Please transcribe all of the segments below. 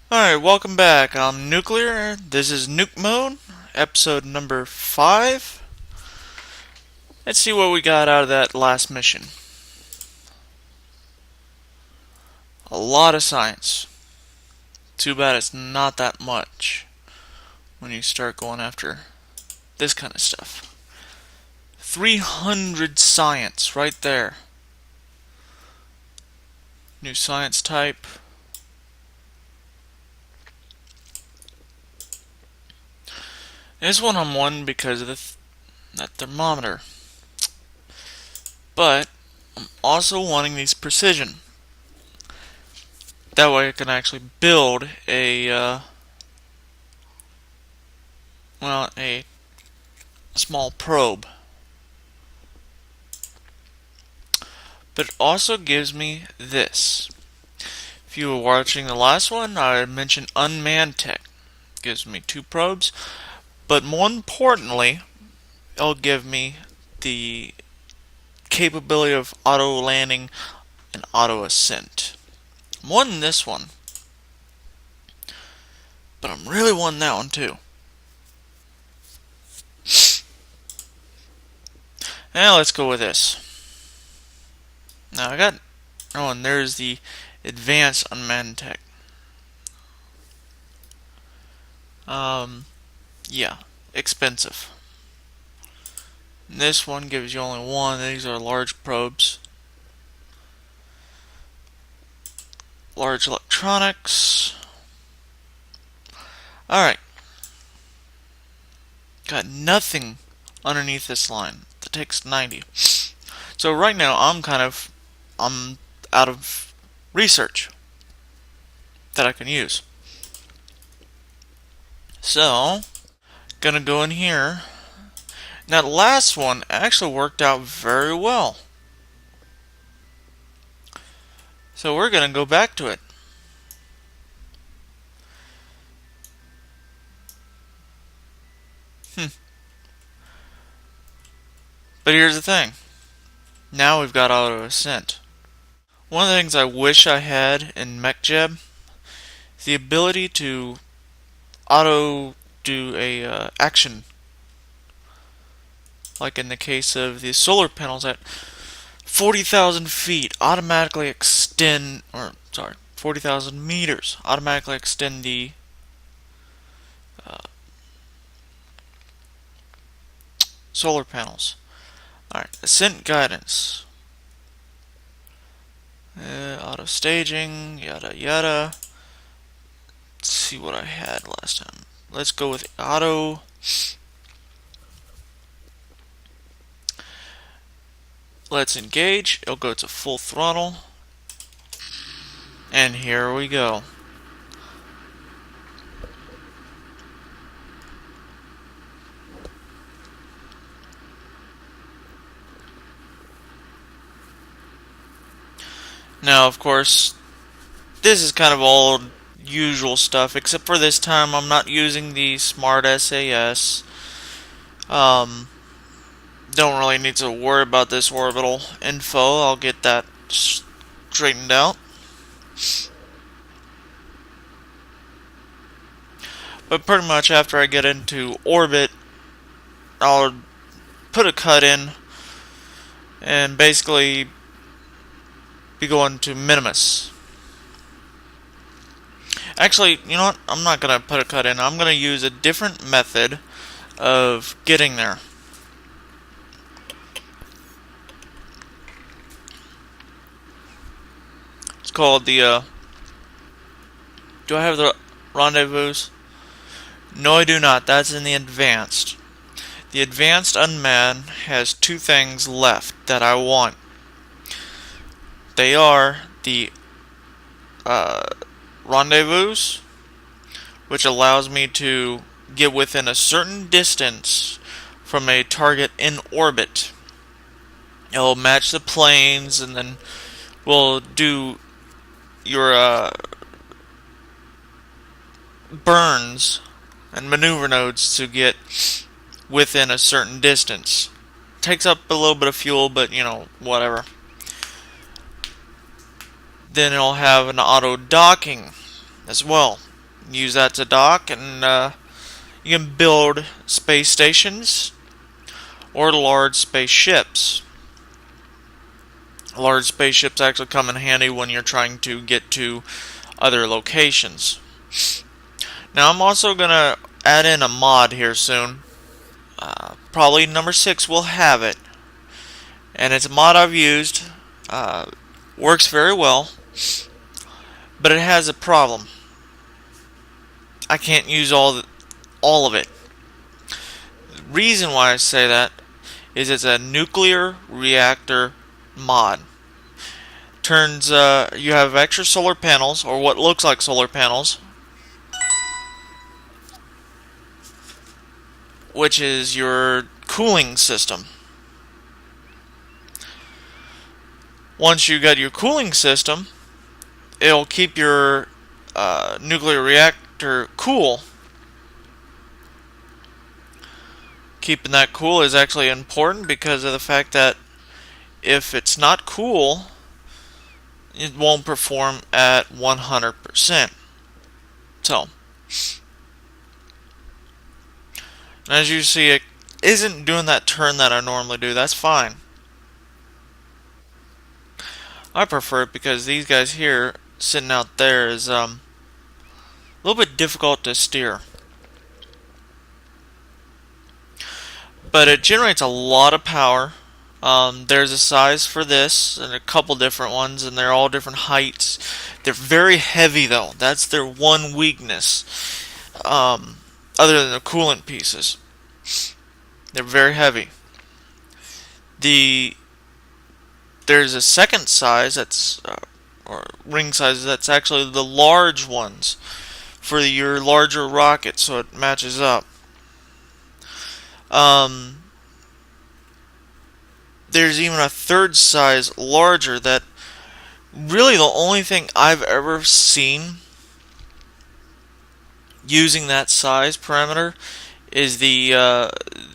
Alright, welcome back. I'm Nuclear. This is Nuke Mode, episode number 5. Let's see what we got out of that last mission. A lot of science. Too bad it's not that much when you start going after this kind of stuff. 300 science right there. New science type. This one I'm wanting because of that thermometer. But I'm also wanting these precision. That way I can actually build a small probe. But it also gives me this. If you were watching the last one, I mentioned unmanned tech. It gives me 2 probes, but more importantly, it'll give me the capability of auto landing and auto ascent. I'm wanting this one, but I'm really wanting that one too. Now let's go with this. Now I got, oh, and there's the advanced unmanned tech. Yeah, expensive. This one gives you only one. These are large probes. Large electronics. Alright. Got nothing underneath this line. That takes 90. So right now I'm out of research that I can use. So, gonna go in here. Now the last one actually worked out very well. So we're gonna go back to it. But here's the thing. Now we've got auto ascent. One of the things I wish I had in MechJeb is the ability to auto do a action. Like in the case of the solar panels at 40,000 feet, automatically extend, 40,000 meters, automatically extend the solar panels. Alright, ascent guidance. Auto staging, yada yada. Let's see what I had last time. Let's go with auto. Let's engage. It'll go to full throttle. And here we go. Now, of course, this is kind of all usual stuff, except for this time I'm not using the Smart SAS. Don't really need to worry about this orbital info. I'll get that straightened out. But pretty much after I get into orbit, I'll put a cut in and basically be going to Minimus. Actually, you know what? I'm not going to put a cut in. I'm going to use a different method of getting there. It's called the, do I have the rendezvous? No, I do not. That's in the advanced. The advanced unmanned has 2 things left that I want. They are the rendezvous, which allows me to get within a certain distance from a target in orbit. It'll match the planes, and then we'll do your burns and maneuver nodes to get within a certain distance. Takes up a little bit of fuel, but you know, whatever. Then it'll have an auto docking as well. Use that to dock, and you can build space stations or large spaceships. Large spaceships actually come in handy when you're trying to get to other locations. Now I'm also going to add in a mod here soon. Probably number 6 will have it. And it's a mod I've used. Works very well. But it has a problem. I can't use all of it. The reason why I say that is it's a nuclear reactor mod. Turns you have extra solar panels, or what looks like solar panels, which is your cooling system. Once you got your cooling system, it'll keep your nuclear reactor cool. Keeping that cool is actually important because of the fact that if it's not cool, it won't perform at 100%. So, as you see, it isn't doing that turn that I normally do. That's fine. I prefer it because these guys here sitting out there is a little bit difficult to steer. But it generates a lot of power. There's a size for this and a couple different ones, and they're all different heights. They're very heavy though. That's their one weakness. Other than the coolant pieces, they're very heavy. There's a second size that's or ring size that's actually the large ones for your larger rocket, so it matches up. There's even a third size larger that really the only thing I've ever seen using that size parameter is the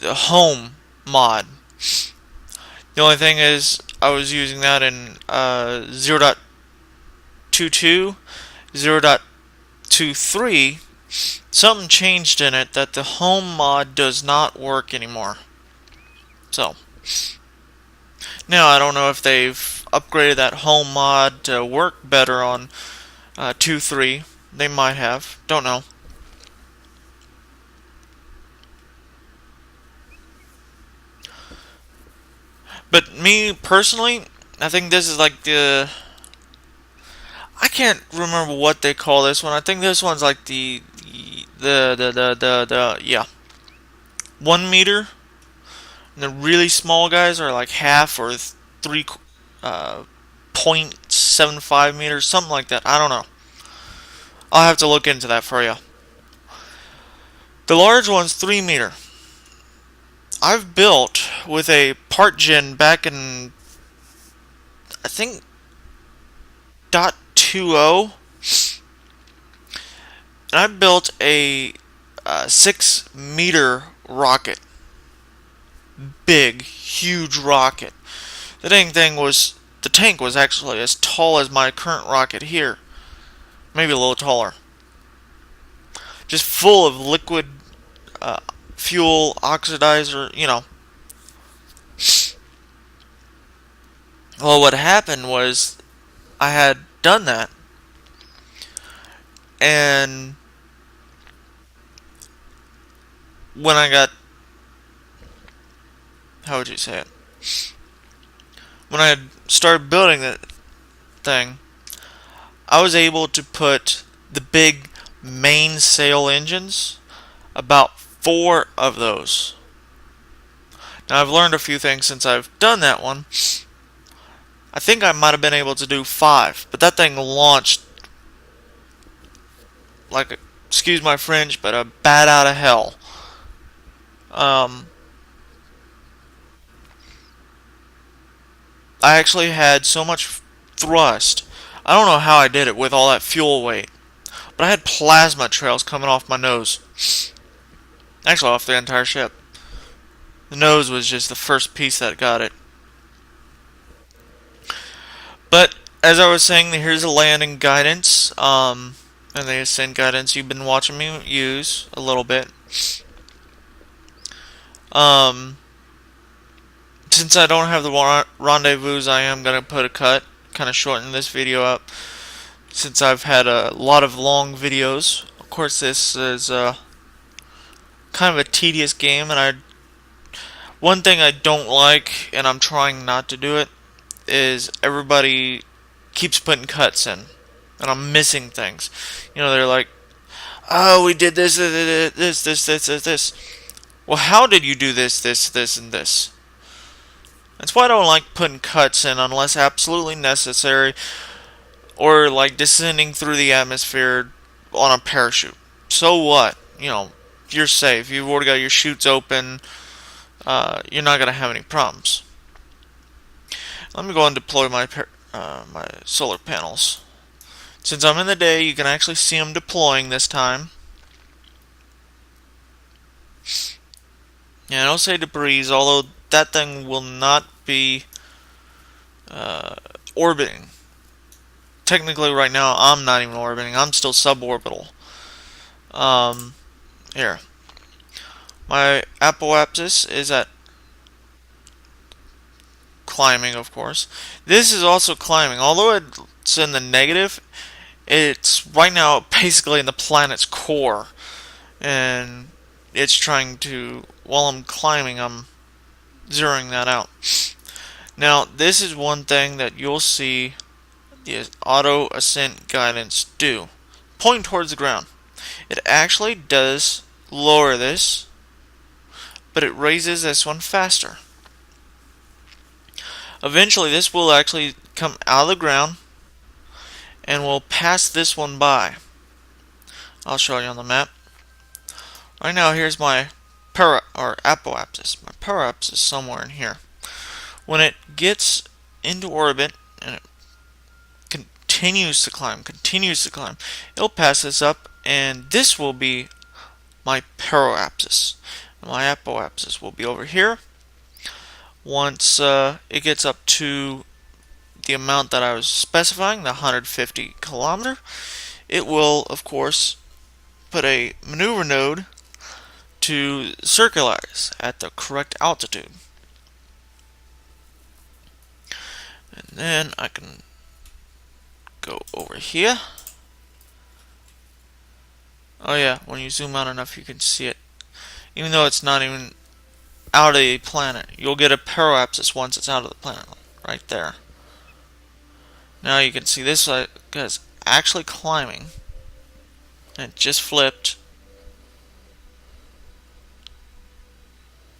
home mod. The only thing is I was using that in 0.22, 0.23. Something changed in it that the home mod does not work anymore. So now I don't know if they've upgraded that home mod to work better on 2.3. They might have. Don't know. But me personally, I think this is like I can't remember what they call this one. I think this one's like the yeah, 1 meter. And the really small guys are like half or 0.75 meters, something like that. I don't know. I'll have to look into that for you. The large one's 3 meter. I've built with a part gen back in, I think, .20, and I built a 6 meter rocket. Big, huge rocket. The tank was actually as tall as my current rocket here. Maybe a little taller. Just full of liquid fuel, oxidizer, you know. Well, what happened was I had done that, and when I got, how would you say it? When I had started building that thing, I was able to put the big main sail engines, about 4 of those. Now I've learned a few things since I've done that one. I think I might have been able to do 5, but that thing launched like, excuse my French, but a bat out of hell. I actually had so much thrust. I don't know how I did it with all that fuel weight, but I had plasma trails coming off my nose. Actually, off the entire ship. The nose was just the first piece that got it. But as I was saying, here's a landing guidance. and the ascent guidance you've been watching me use a little bit. Um, since I don't have the rendezvous, I am going to put a cut, kind of shorten this video up, since I've had a lot of long videos. Of course, this is kind of a tedious game, and one thing I don't like, and I'm trying not to do it, is everybody keeps putting cuts in, and I'm missing things. You know, they're like, "Oh, we did this. Well, how did you do this, and this?" That's why I don't like putting cuts in unless absolutely necessary, or like descending through the atmosphere on a parachute. So what? You know, you're safe. You've already got your chutes open. You're not gonna have any problems. Let me go and deploy my solar panels. Since I'm in the day, you can actually see them deploying this time. Yeah, I don't say debris, although that thing will not be orbiting. Technically, right now, I'm not even orbiting. I'm still suborbital. Here. My apoapsis is at climbing, of course. This is also climbing. Although it's in the negative, it's right now basically in the planet's core. And it's trying to, while I'm climbing, I'm zeroing that out. Now, this is one thing that you'll see the auto ascent guidance do. Point towards the ground. It actually does lower this, but it raises this one faster. Eventually, this will actually come out of the ground and will pass this one by. I'll show you on the map. Right now, here's my apoapsis. My paraapsis is somewhere in here. When it gets into orbit and it continues to climb, it'll pass this up, and this will be my paraapsis. My apoapsis will be over here. Once it gets up to the amount that I was specifying, the 150 kilometer, it will, of course, put a maneuver node to circularize at the correct altitude. And then I can go over here. Oh yeah, when you zoom out enough you can see it. Even though it's not even out of the planet, you'll get a paraapsis once it's out of the planet. Right there. Now you can see this guy's actually climbing. And it just flipped.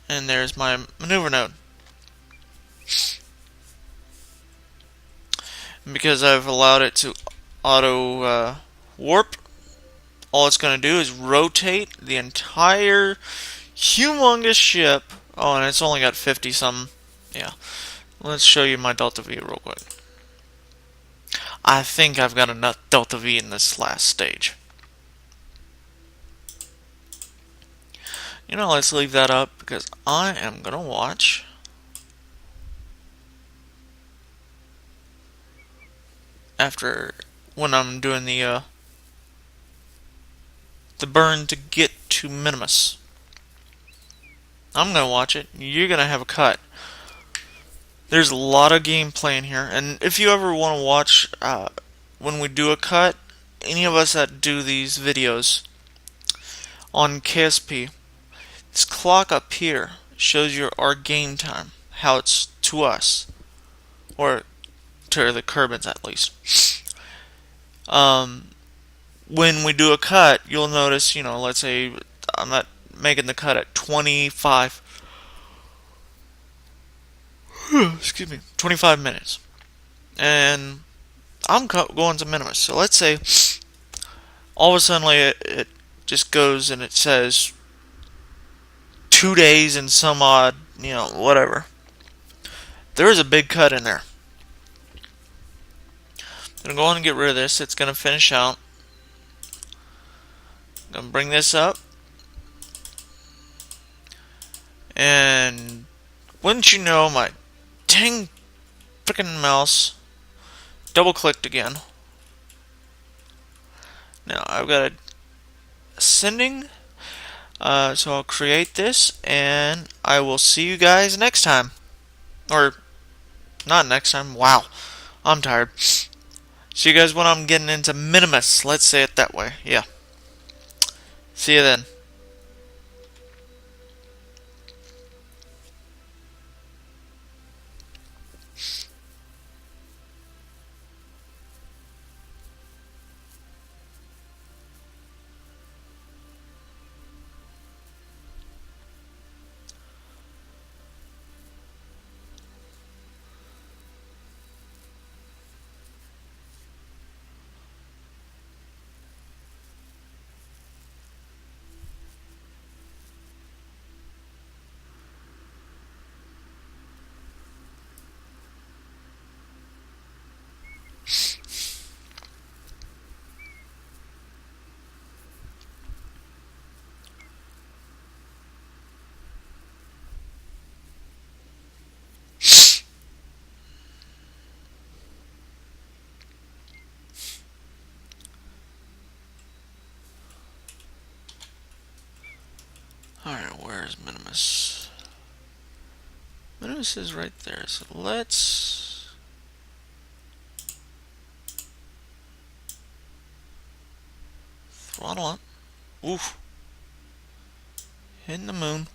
And there's my maneuver node. And because I've allowed it to auto warp, all it's going to do is rotate the entire humongous ship. Oh, and it's only got 50 some. Yeah. Let's show you my Delta V real quick. I think I've got enough Delta V in this last stage. You know, let's leave that up because I am going to watch after when I'm doing the burn to get to Minimus. I'm going to watch it. You're going to have a cut. There's a lot of gameplay in here, and if you ever want to watch when we do a cut, any of us that do these videos on KSP, this clock up here shows you our game time, how it's to us, or to the Kerbals at least. When we do a cut, you'll notice, you know, let's say I'm not making the cut at 25 excuse me, 25 minutes. And I'm going to Minimus. So let's say all of a sudden it just goes and it says 2 days and some odd, you know, whatever. There is a big cut in there. I'm going to go on and get rid of this. It's going to finish out. I'm going to bring this up. And wouldn't you know, my dang frickin' mouse double clicked again. Now I've got a ascending, so I'll create this, and I will see you guys next time. Or, not next time, wow, I'm tired. See you guys when I'm getting into Minimus, let's say it that way, yeah. See you then. Alright, where's Minimus? Minimus is right there, so let's... throttle up. Oof. Hitting the moon.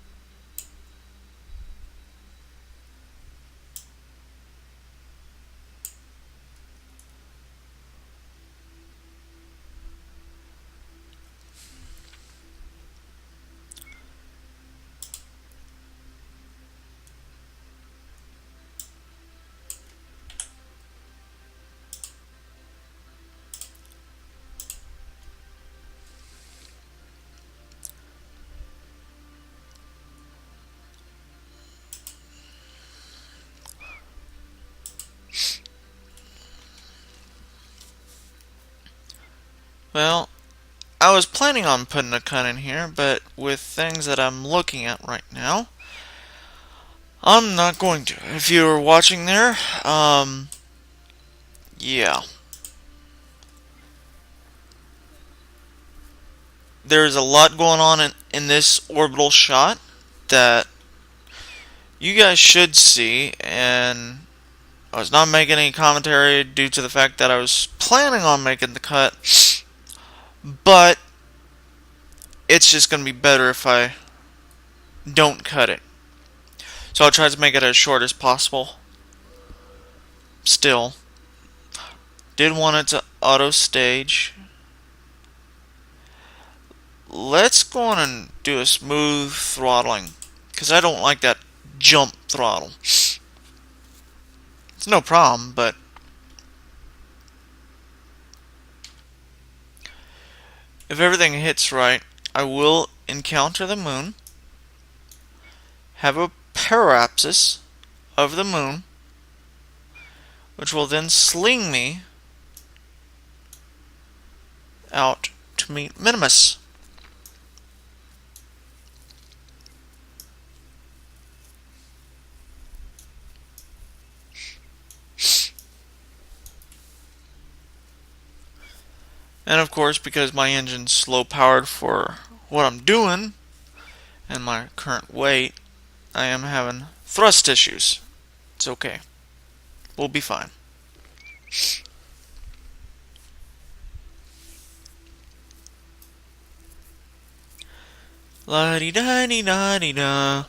Well, I was planning on putting a cut in here, but with things that I'm looking at right now, I'm not going to. If you were watching there, yeah. There's a lot going on in this orbital shot that you guys should see, and I was not making any commentary due to the fact that I was planning on making the cut, but it's just going to be better if I don't cut it. So I'll try to make it as short as possible. Still, did want it to auto stage. Let's go on and do a smooth throttling, because I don't like that jump throttle. It's no problem, but if everything hits right, I will encounter the moon, have a parapsis of the moon, which will then sling me out to meet Minimus. And of course, because my engine's slow powered for what I'm doing and my current weight, I am having thrust issues. It's okay. We'll be fine. La-di-da-di-da-di-da.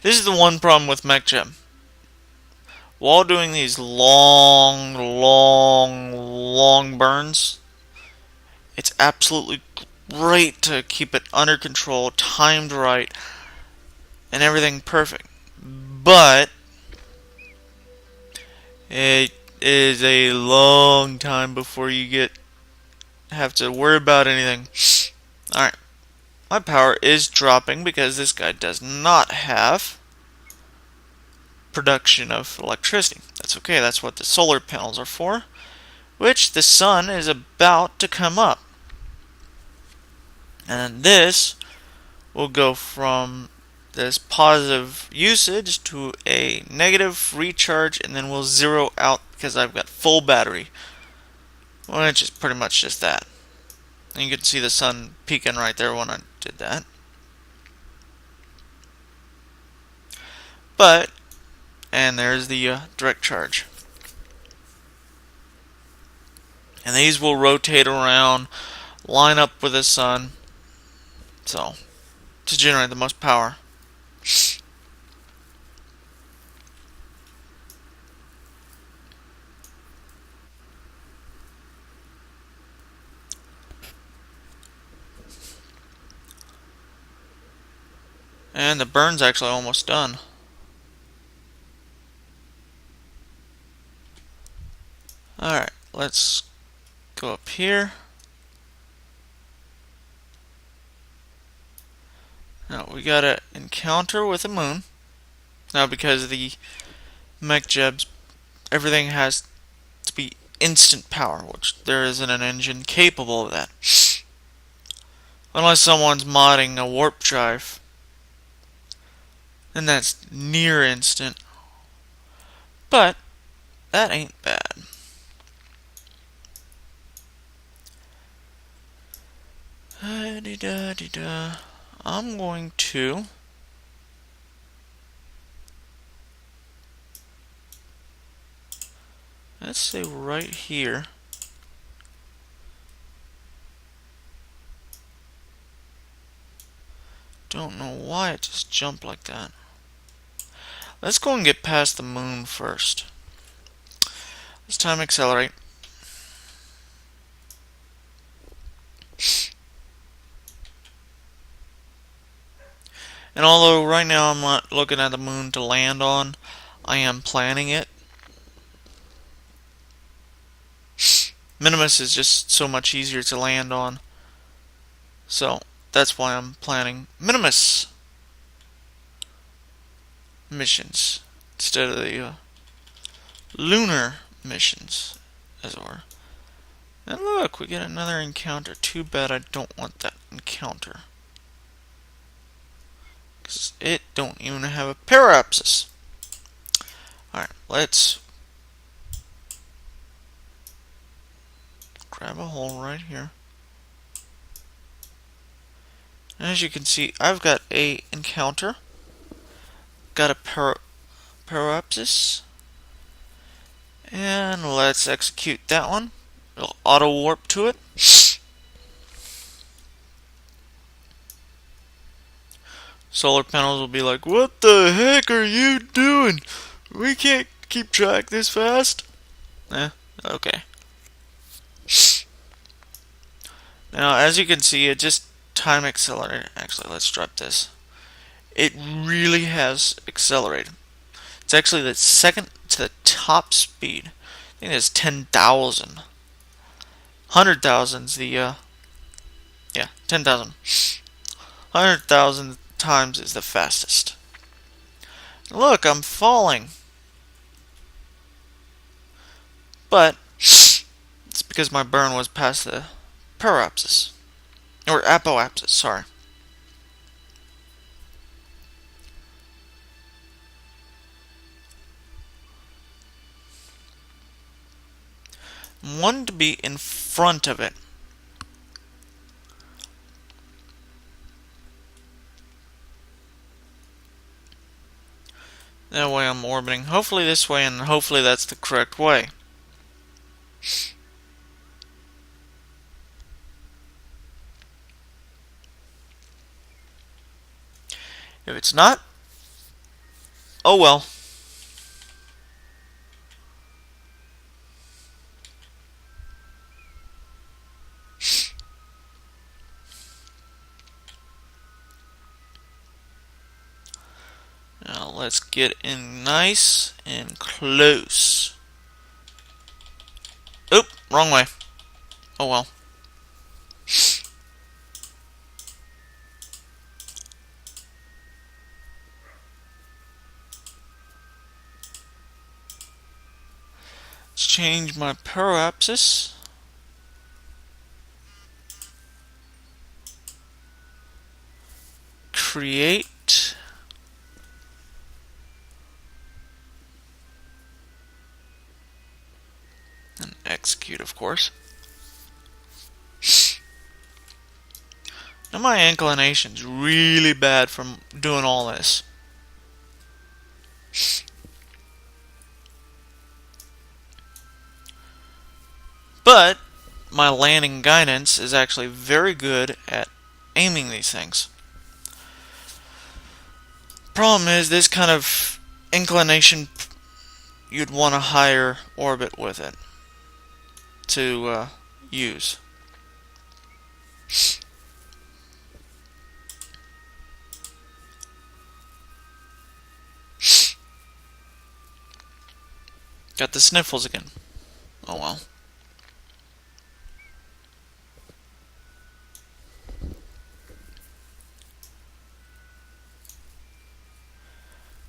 This is the one problem with MechGem. While doing these long burns, it's absolutely great to keep it under control, timed right, and everything perfect. But it is a long time before you have to worry about anything. Alright, my power is dropping because this guy does not have production of electricity. That's okay, that's what the solar panels are for, which the sun is about to come up. And this will go from this positive usage to a negative recharge, and then we'll zero out because I've got full battery. which is pretty much just that. And you can see the sun peeking right there when I did that. But, and there's the direct charge. And these will rotate around, line up with the sun, so to generate the most power. And the burn's actually almost done. Alright, let's go up here. Now we got an encounter with the moon. Now because of the mech jebs, everything has to be instant power, which there isn't an engine capable of that. Unless someone's modding a warp drive. And that's near instant. But that ain't bad. I'm going to let's say right here. Don't know why it just jumped like that. Let's go and get past the moon first. This time accelerate. And although right now I'm not looking at the moon to land on, I am planning it. Minimus is just so much easier to land on. So that's why I'm planning Minimus missions instead of the lunar missions, as it were. And look, we get another encounter. Too bad I don't want that encounter. Because it don't even have a periapsis. Alright, let's grab a hole right here. And as you can see, I've got a encounter. Got a periapsis. And let's execute that one. It'll auto warp to it. Solar panels will be like, what the heck are you doing? We can't keep track this fast. Okay. Now, as you can see, it just time accelerated. Actually, let's drop this. It really has accelerated. It's actually the second to the top speed. I think it's 10,000. 100,000's the, yeah, 10,000. 100,000 times is the fastest. Look, I'm falling. But it's because my burn was past the periapsis. Or apoapsis, sorry. One to be in front of it. That way I'm orbiting. Hopefully this way, and hopefully that's the correct way. If it's not, oh well. Now let's get in nice and close. Oop, wrong way. Oh well. Let's change my periapsis. Create. And execute, of course. Now my inclination's really bad from doing all this. But my landing guidance is actually very good at aiming these things. Problem is, this kind of inclination, you'd want a higher orbit with it to use. Got the sniffles again. Oh well.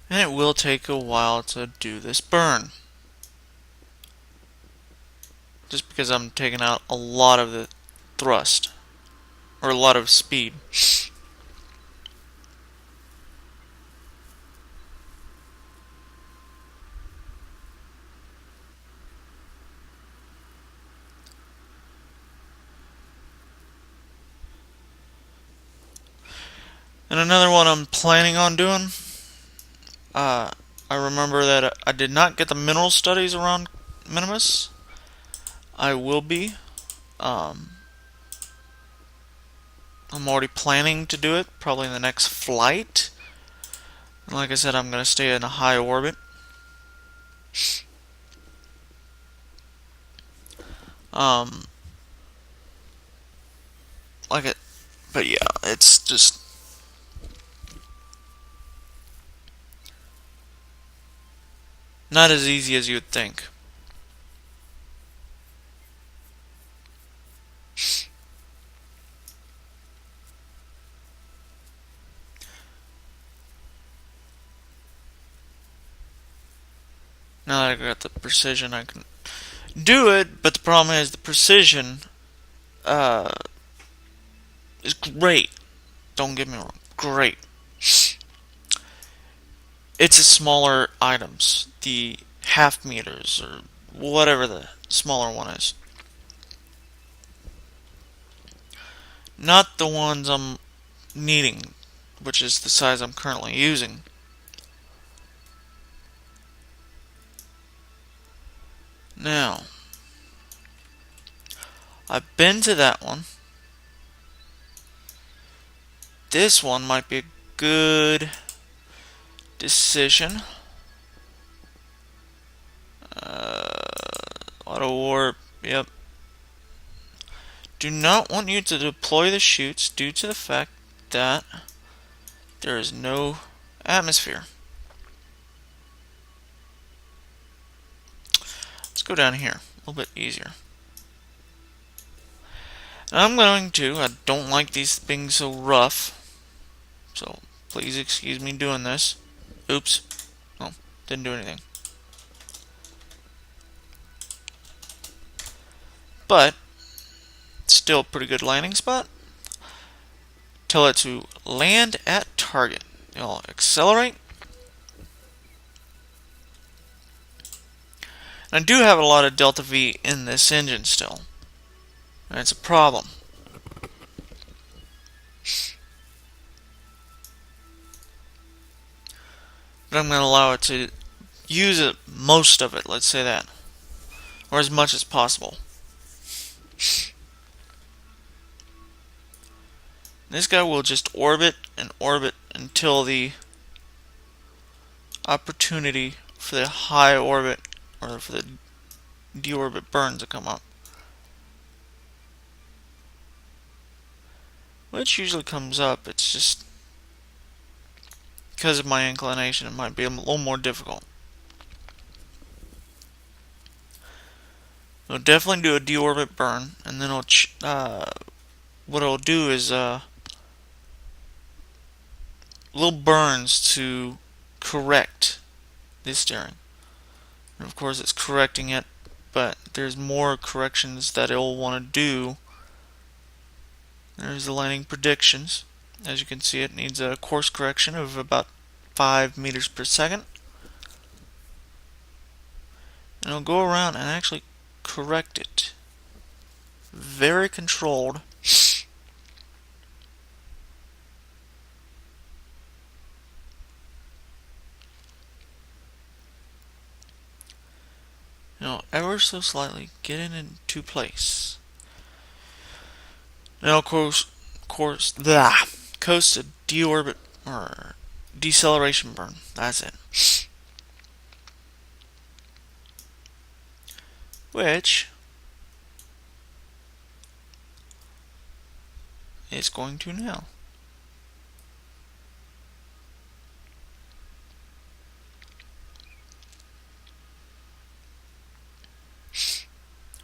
And it will take a while to do this burn. Just because I'm taking out a lot of the thrust. Or a lot of speed. And another one I'm planning on doing, I remember that I did not get the mineral studies around Minimus. I will be. I'm already planning to do it, probably in the next flight. And like I said, I'm going to stay in a high orbit. But yeah, it's just not as easy as you would think. Now that I got the precision, I can do it, but the problem is the precision is great. Don't get me wrong, great. It's the smaller items, the half meters or whatever the smaller one is. Not the ones I'm needing, which is the size I'm currently using. Now, I've been to that one. This one might be a good decision. Auto warp, yep. Do not want you to deploy the chutes due to the fact that there is no atmosphere. Let's go down here, a little bit easier. And I'm going to, I don't like these being so rough, so please excuse me doing this. Oops. Oh, didn't do anything. But still a pretty good landing spot. Tell it to land at target. You'll accelerate. And I do have a lot of delta V in this engine still. And it's a problem. But I'm going to allow it to use it, most of it, let's say that. Or as much as possible. This guy will just orbit and orbit until the opportunity for the high orbit or for the deorbit burns to come up. Which usually comes up, it's just because of my inclination, it might be a little more difficult. It'll definitely do a deorbit burn, and then what it'll do is little burns to correct the steering. And of course, it's correcting it, but there's more corrections that it'll want to do. There's the landing predictions. As you can see, it needs a course correction of about 5 meters per second. And it'll go around and actually correct it. Very controlled. ever so slightly, get it into place. Now, of course, coast a deorbit or deceleration burn. That's it. Which is going to now.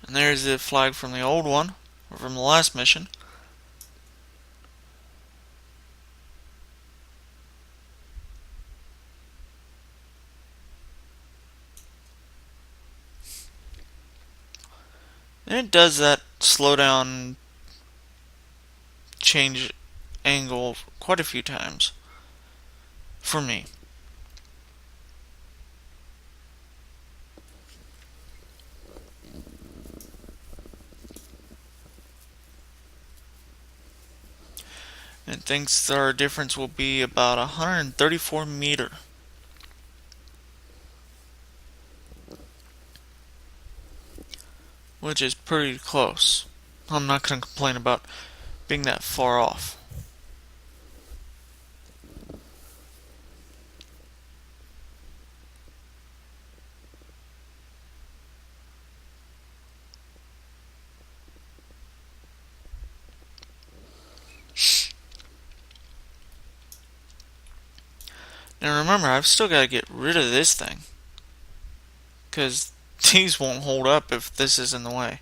And there's the flag from the old one, or from the last mission. And it does that slow down, change angle quite a few times. For me. And thinks our difference will be about 134 meter. Which is pretty close. I'm not going to complain about being that far off. Now remember, I've still got to get rid of this thing. Because these won't hold up if this is in the way.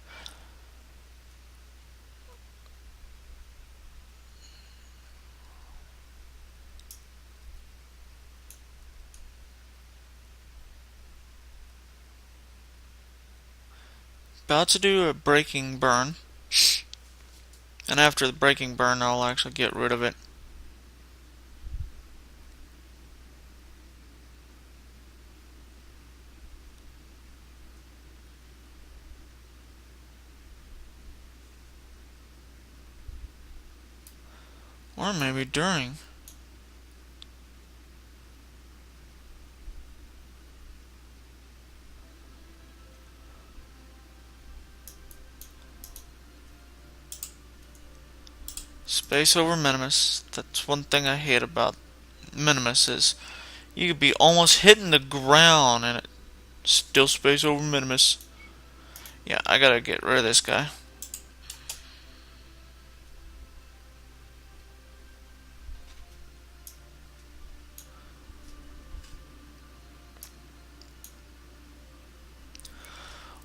About to do a braking burn. And after the braking burn, I'll actually get rid of it. Or maybe during. Space over Minimus. That's one thing I hate about Minimus is you could be almost hitting the ground and it still space over Minimus. Yeah, I gotta get rid of this guy.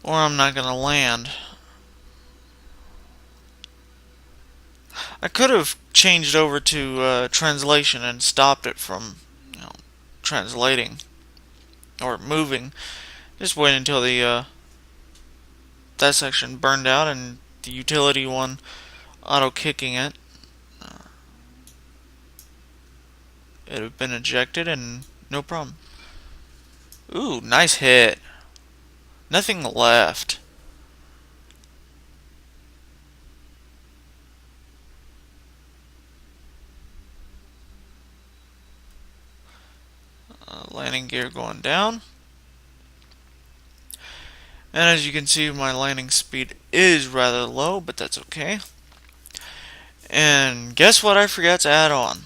Or I'm not gonna land. I could have changed over to translation and stopped it from, translating or moving. Just wait until the that section burned out and the utility one auto kicking it. It would have been ejected and no problem. Ooh, nice hit. Nothing left. Landing gear going down. And as you can see, my landing speed is rather low, but that's okay. And guess what I forgot to add on?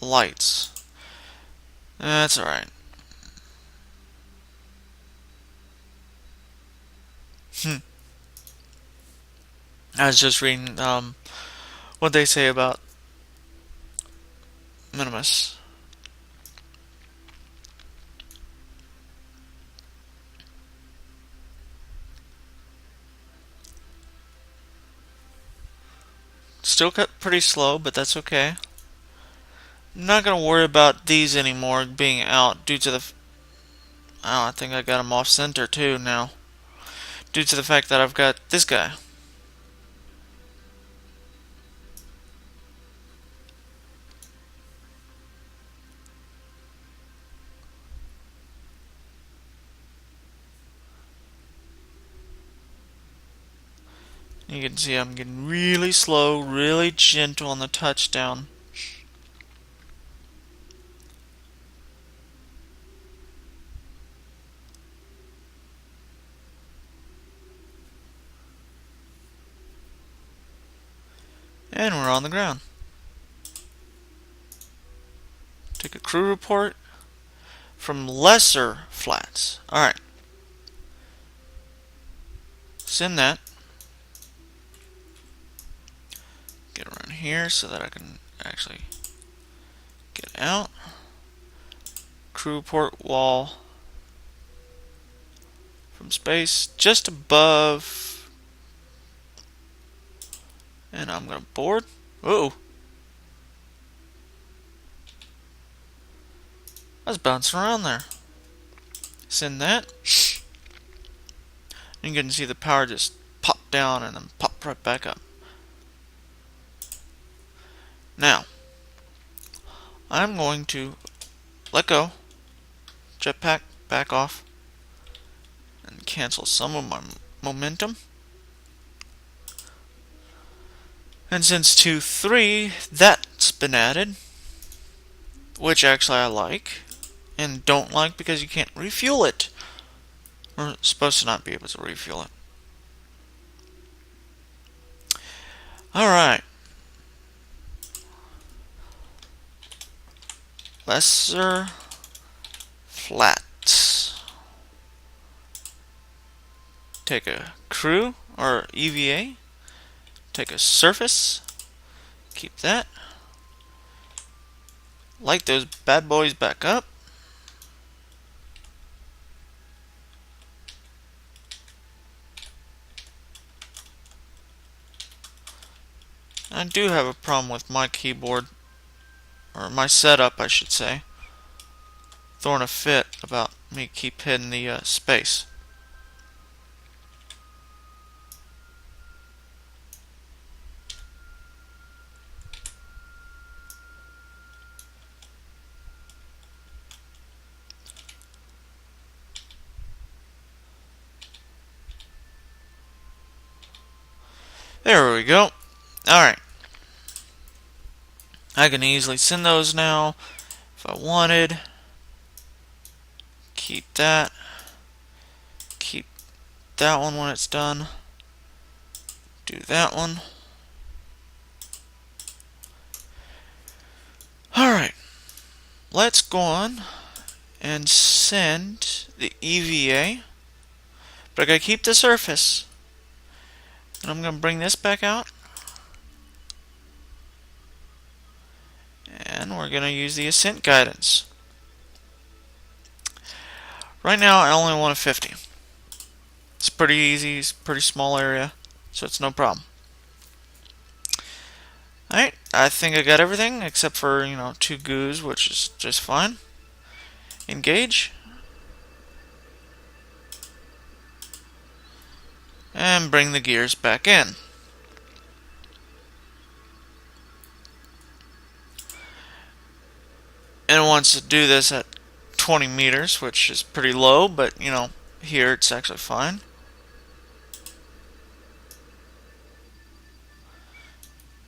Lights. That's alright. I was just reading what they say about Minimus. Still cut pretty slow, but that's okay. I'm not gonna worry about these anymore being out due to the. Oh, I think I got them off center too now. Due to the fact that I've got this guy. You can see I'm getting really slow, really gentle on the touchdown. And we're on the ground. Take a crew report from lesser flats. Alright. Send that. Get around here so that I can actually get out. Crew report wall from space just above. And I'm going to board. Whoa. I was bouncing around there. Send that. You can see the power just pop down and then pop right back up. Now, I'm going to let go, jetpack, back off, and cancel some of my momentum. And since 2.3, that's been added, which actually I like, and don't like because you can't refuel it. We're supposed to not be able to refuel it. Alright. Lesser flats. Take a crew or EVA. Take a surface. Keep that. Light those bad boys back up. I do have a problem with my keyboard, or my setup I should say, throwing a fit about me keep hitting the space. There we go. Alright. I can easily send those now if I wanted. Keep that. Keep that one when it's done. Do that one. Alright. Let's go on and send the EVA. But I gotta keep the surface. And I'm gonna bring this back out. And we're gonna use the ascent guidance. Right now I only want a 50. It's pretty easy, it's a pretty small area, so it's no problem. Alright, I think I got everything except for, 2 goos, which is just fine. Engage. And bring the gears back in. And it wants to do this at 20 meters, which is pretty low, but, here it's actually fine.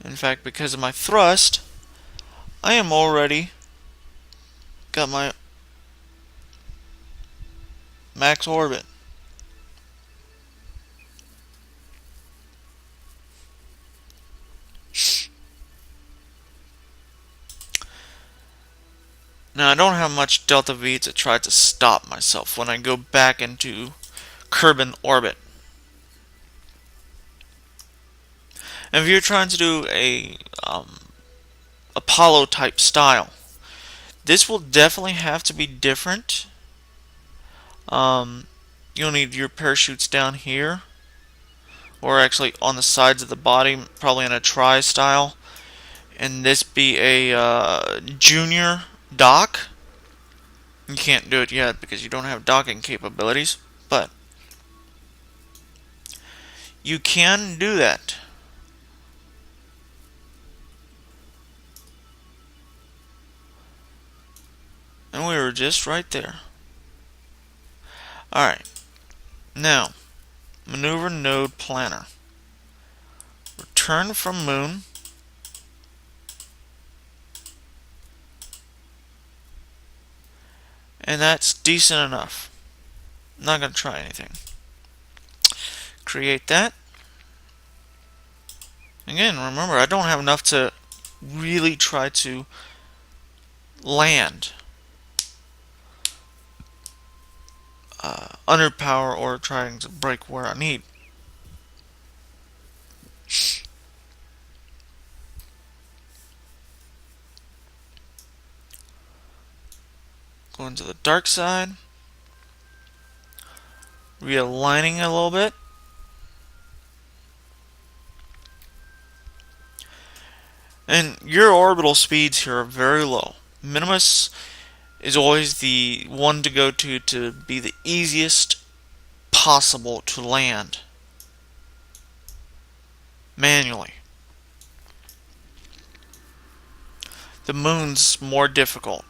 In fact, because of my thrust, I am already got my max orbit. Now I don't have much delta V to try to stop myself when I go back into Kerbal orbit. And if you're trying to do a Apollo type style, this will definitely have to be different. You'll need your parachutes down here, or actually on the sides of the body, probably in a tri style, and this be a junior dock. You can't do it yet because you don't have docking capabilities, but you can do that. And we were just right there. Alright. Now, maneuver node planner. Return from moon. And that's decent enough. I'm not going to try anything. Create that. Again, remember, I don't have enough to really try to land under power or trying to break where I need. Going to the dark side. Realigning a little bit. And your orbital speeds here are very low. Minimus is always the one to go to be the easiest possible to land manually. The moon's more difficult.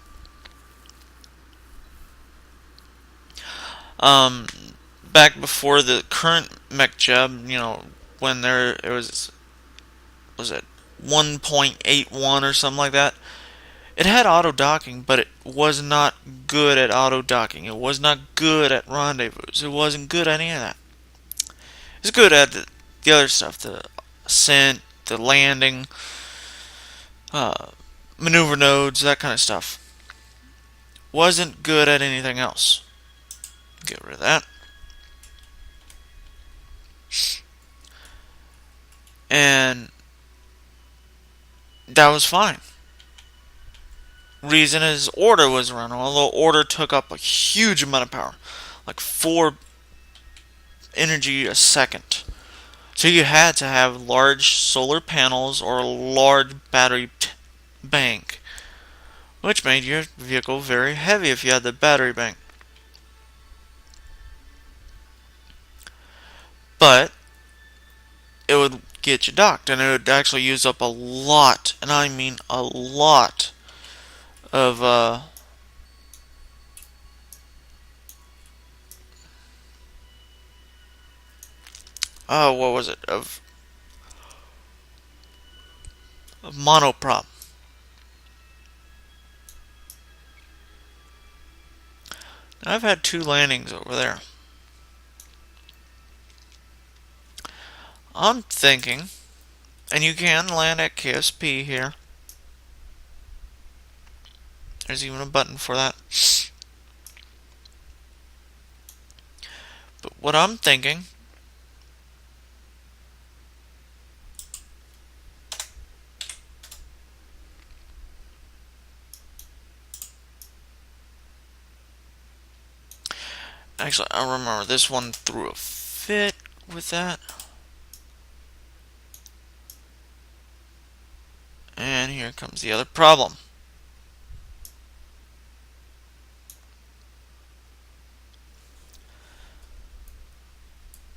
Back before the current mech jeb, when it was it 1.81 or something like that. It had auto docking, but it was not good at auto docking. It was not good at rendezvous. It wasn't good at any of that. It's good at the other stuff, the ascent, the landing, maneuver nodes, that kind of stuff. Wasn't good at anything else. Get rid of that. And that was fine. Reason is order was run, although order took up a huge amount of power, like 4 energy a second. So you had to have large solar panels or a large battery bank, which made your vehicle very heavy if you had the battery bank. But it would get you docked, and it would actually use up a lot, and I mean a lot, of what was it? Of monoprop. I've had 2 landings over there. I'm thinking, and you can land at KSP here. There's even a button for that. But what I'm thinking, actually, I remember this one threw a fit with that. And here comes the other problem.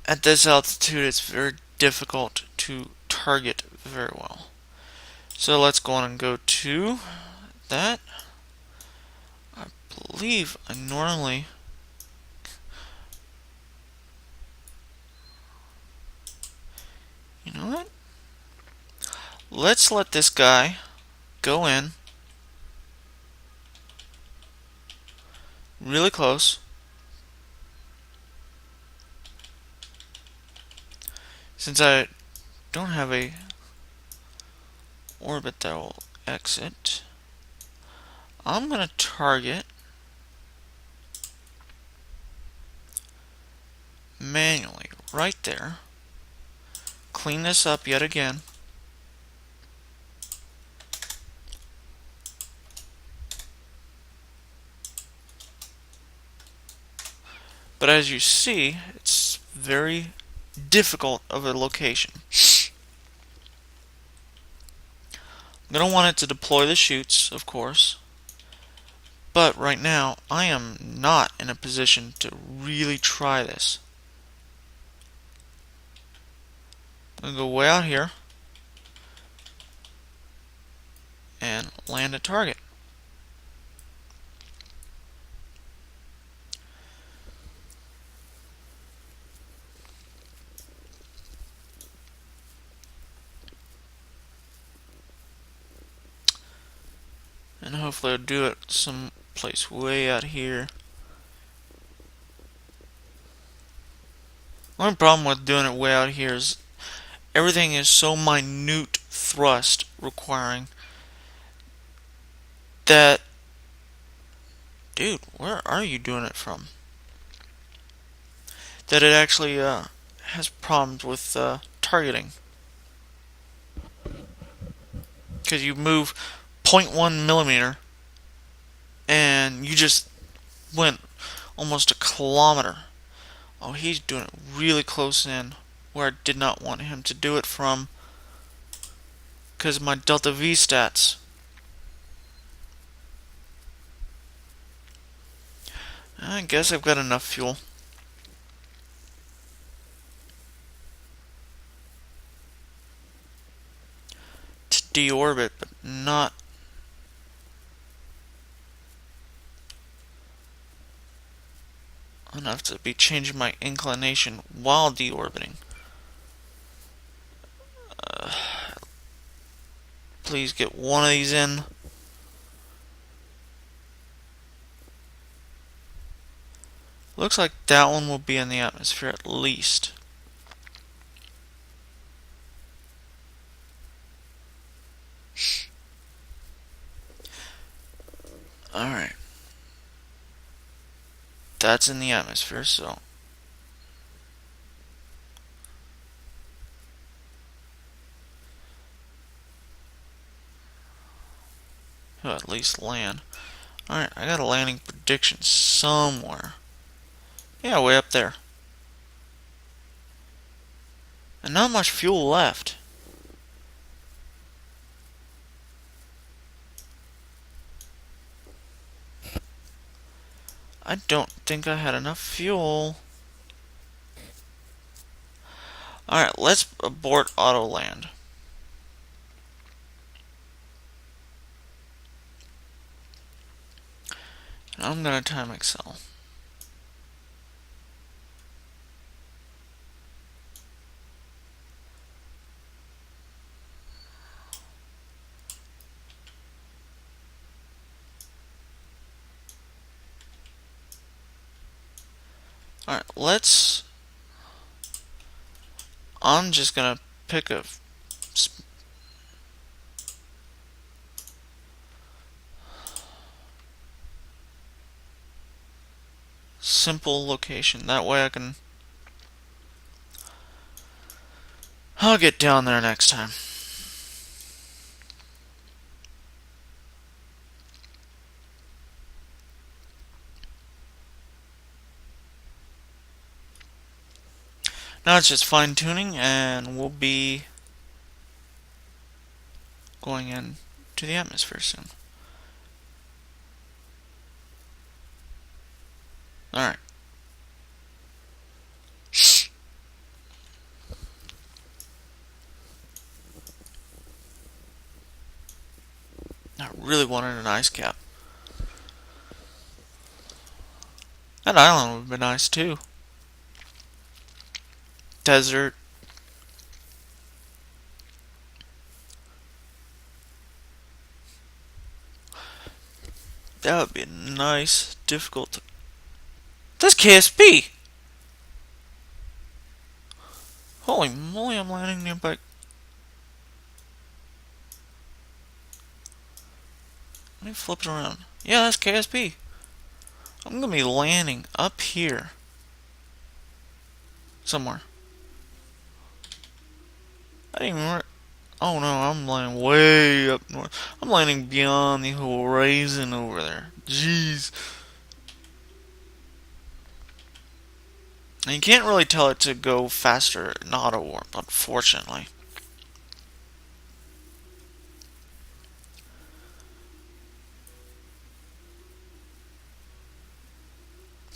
At this altitude, it's very difficult to target very well. So let's go on and go to that. I believe I normally... You know what? Let's let this guy go in really close. Since I don't have a orbit that will exit, I'm going to target manually right there. Clean this up yet again. But as you see, it's very difficult of a location. I'm going to want it to deploy the chutes, of course. But right now, I am not in a position to really try this. I'm going to go way out here and land a target. And hopefully I'll do it someplace way out here. One problem with doing it way out here is Everything is so minute thrust requiring that, dude, where are you doing it from? That it actually has problems with targeting. Because you move zero point 0.1 millimeter and you just went almost a kilometer. Oh, he's doing it really close in where I did not want him to do it from because of my delta V stats. I guess I've got enough fuel. To deorbit, but not enough to be changing my inclination while deorbiting. Please get one of these in. Looks like that one will be in the atmosphere at least. Alright. That's in the atmosphere, so he'll at least land. Alright, I got a landing prediction somewhere. Yeah, way up there. And not much fuel left. I don't think I had enough fuel. Alright, let's abort auto land. And I'm gonna time Excel. Alright, I'm just gonna pick a simple location. That way I'll get down there next time. Now it's just fine tuning and we'll be going into the atmosphere soon. Alright. I really wanted an ice cap. That island would have been nice too. Desert. That would be nice. Difficult. That's KSP! Holy moly, I'm landing nearby. Let me flip it around. Yeah, that's KSP. I'm gonna be landing up here. Somewhere. I didn't even... Oh no, I'm landing way up north. I'm landing beyond the horizon over there. Jeez. And you can't really tell it to go faster in auto warp, unfortunately.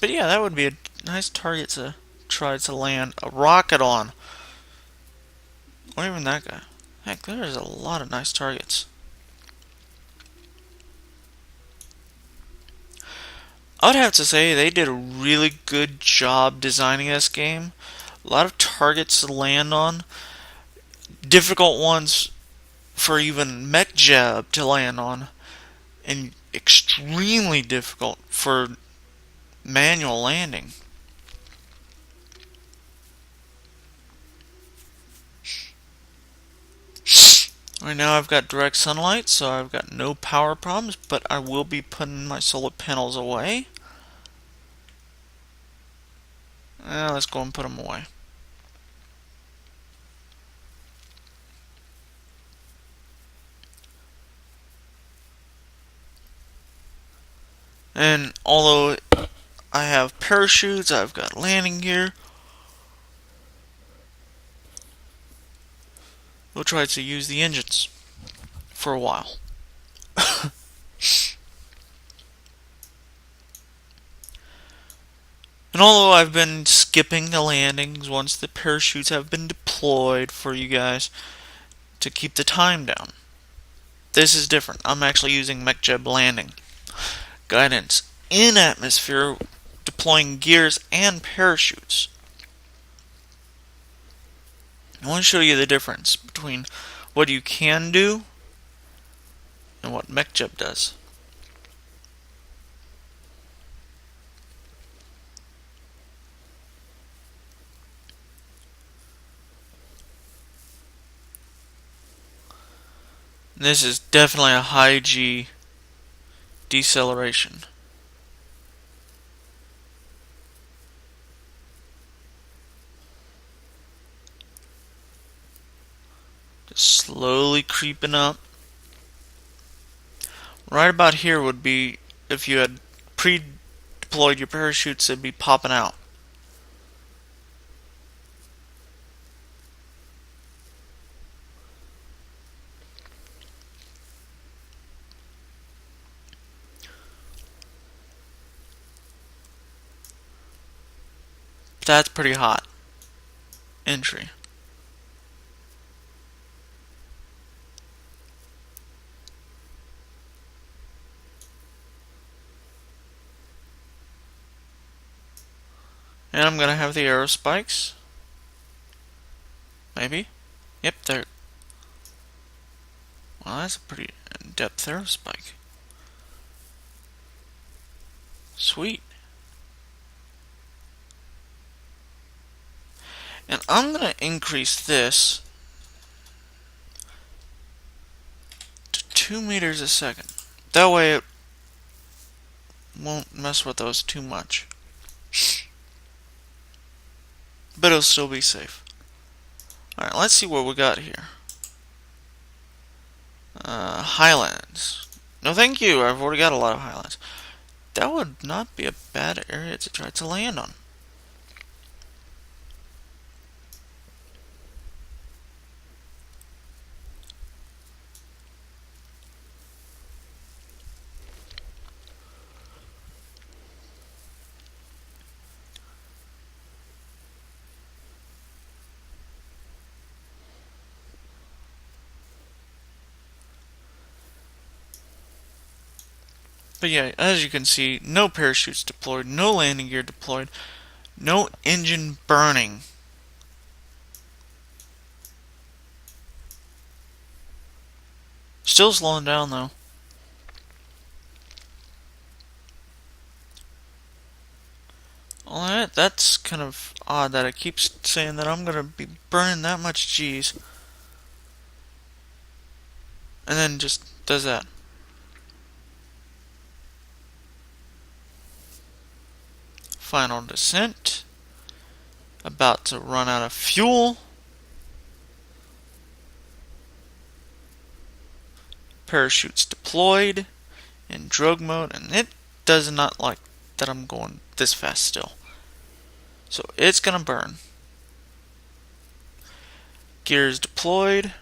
But yeah, that would be a nice target to try to land a rocket on. Or even that guy. Heck, there's a lot of nice targets. I would have to say they did a really good job designing this game. A lot of targets to land on. Difficult ones for even mech jab to land on. And extremely difficult for manual landing. Right now I've got direct sunlight, so I've got no power problems, but I will be putting my solar panels away. Let's go and put them away. And although I have parachutes, I've got landing gear, we'll try to use the engines for a while. And although I've been skipping the landings once the parachutes have been deployed for you guys to keep the time down, this is different. I'm actually using MechJeb landing guidance in atmosphere, deploying gears and parachutes. I want to show you the difference between what you can do and what MechJeb does. This is definitely a high G deceleration. Just slowly creeping up. Right about here would be, if you had pre-deployed your parachutes, it'd be popping out. That's pretty hot entry. And I'm gonna have the arrow spikes. Maybe. Yep, there. Well, that's a pretty in-depth arrow spike. Sweet. And I'm gonna increase this to 2 meters a second. That way it won't mess with those too much. But it'll still be safe. Alright, let's see what we got here. Highlands. No thank you, I've already got a lot of highlands. That would not be a bad area to try to land on. But yeah, as you can see, no parachutes deployed, no landing gear deployed, no engine burning. Still slowing down though. Alright, that's kind of odd that it keeps saying that I'm gonna be burning that much G's. And then just does that. Final descent. About to run out of fuel. Parachutes deployed in drogue mode, and it does not like that I'm going this fast still. So it's gonna burn. Gears deployed.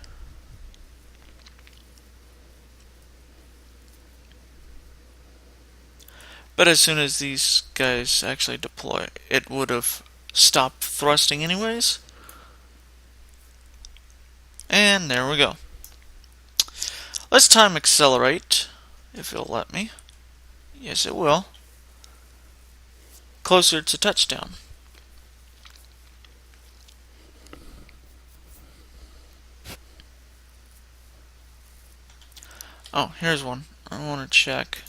But as soon as these guys actually deploy, it would have stopped thrusting anyways. And there we go. Let's time accelerate, if it'll let me. Yes, it will. Closer to touchdown. Oh, here's one. I want to check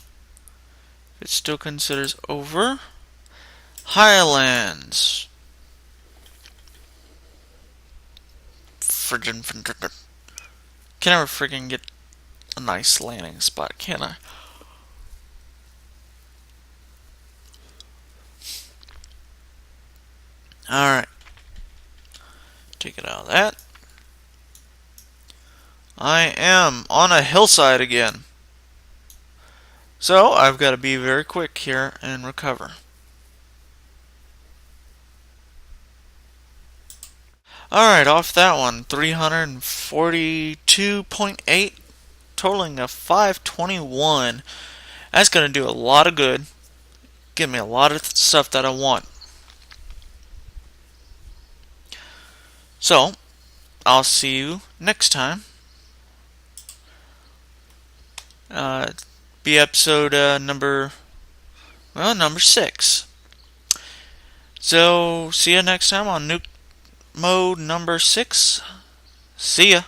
if it still considers over. Highlands. Can never freaking get a nice landing spot, can I? Alright. Take it out of that. I am on a hillside again. So I've got to be very quick here and recover. Alright, off that one. 342.8, totaling a 521. That's going to do a lot of good. Give me a lot of stuff that I want. So, I'll see you next time. Be episode number 6. So, see you next time on Nuke Mode number 6. See ya.